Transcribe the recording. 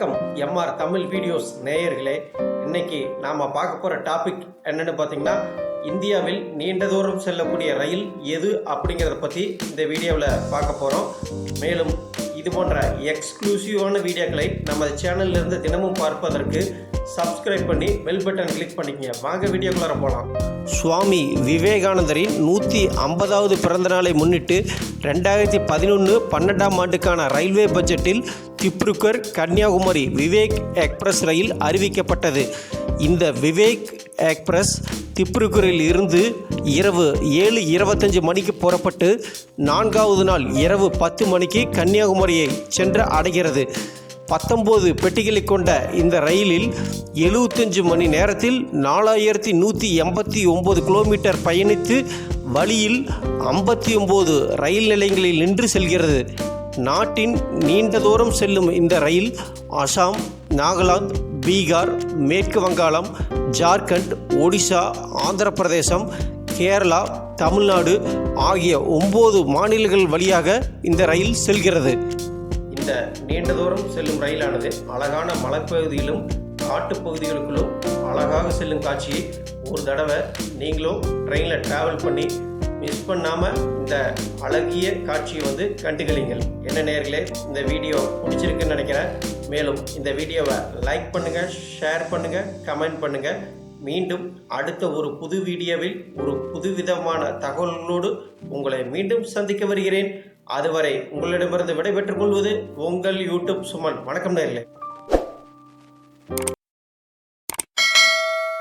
வணக்கம் MR Tamil videos நேயர்களே. இன்னைக்கு நாம் பார்க்க போகிற டாபிக் என்னென்னு பார்த்தீங்கன்னா, இந்தியாவில் நீண்ட தூரம் செல்லக்கூடிய ரயில் எது அப்படிங்கிறத பற்றி இந்த வீடியோவில் பார்க்க போகிறோம். மேலும் இது போன்ற எக்ஸ்க்ளூசிவான வீடியோக்களை நம்ம சேனல்லேருந்து தினமும் பார்ப்பதற்கு சப்ஸ்கிரைப் பண்ணி பெல் பட்டன் கிளிக் பண்ணிக்கங்க. வாங்க வீடியோக்குள்ளார போகலாம். சுவாமி விவேகானந்தரின் 150வது பிறந்த நாளை முன்னிட்டு 2011-12ஆம் ஆண்டுக்கான ரயில்வே பட்ஜெட்டில் திப்ருகர் கன்னியாகுமரி விவேக் எக்ஸ்பிரஸ் ரயில் அறிவிக்கப்பட்டது. இந்த விவேக் எக்ஸ்பிரஸ் திப்ருகரில் இருந்து இரவு 7:25 மணிக்கு புறப்பட்டு 4வது நாள் இரவு 10 மணிக்கு கன்னியாகுமரியை சென்று அடைகிறது. 19 பெட்டிகளை கொண்ட இந்த ரயிலில் 75 மணி நேரத்தில் 4189 கிலோமீட்டர் பயணித்து வழியில் 59 ரயில் நிலையங்களில் நின்று செல்கிறது. நாட்டின் நீண்ட தூரம் செல்லும் இந்த ரயில் அசாம், நாகாலாந்து, பீகார், மேற்கு வங்காளம், ஜார்க்கண்ட், ஒடிசா, ஆந்திர பிரதேசம், கேரளா, தமிழ்நாடு ஆகிய 9 மாநிலங்கள் வழியாக இந்த ரயில் செல்கிறது. இந்த நீண்ட தூரம் செல்லும் ரயிலானது அழகான மலைப்பகுதியிலும் காட்டுப்பகுதிகளுக்குள்ளும் அழகாக செல்லும் காட்சியை ஒரு தடவை நீங்களும் ட்ரெயினில் ட்ராவல் பண்ணி மிஸ் பண்ணாமல் இந்த அழகிய காட்சியை கண்டுகளிங்கள். என்ன நேயர்களே, இந்த வீடியோ பிடிச்சிருக்குன்னு நினைக்கிறேன். மேலும் இந்த வீடியோவை லைக் பண்ணுங்கள், ஷேர் பண்ணுங்கள், கமெண்ட் பண்ணுங்கள். மீண்டும் அடுத்த ஒரு புது வீடியோவில் ஒரு புதுவிதமான தகவல்களோடு உங்களை மீண்டும் சந்திக்க வருகிறேன். அதுவரை உங்களிடமிருந்து விடைபெற்றுக் கொள்வது உங்கள் யூடியூப் சுமன். வணக்கம் நேயர்களே.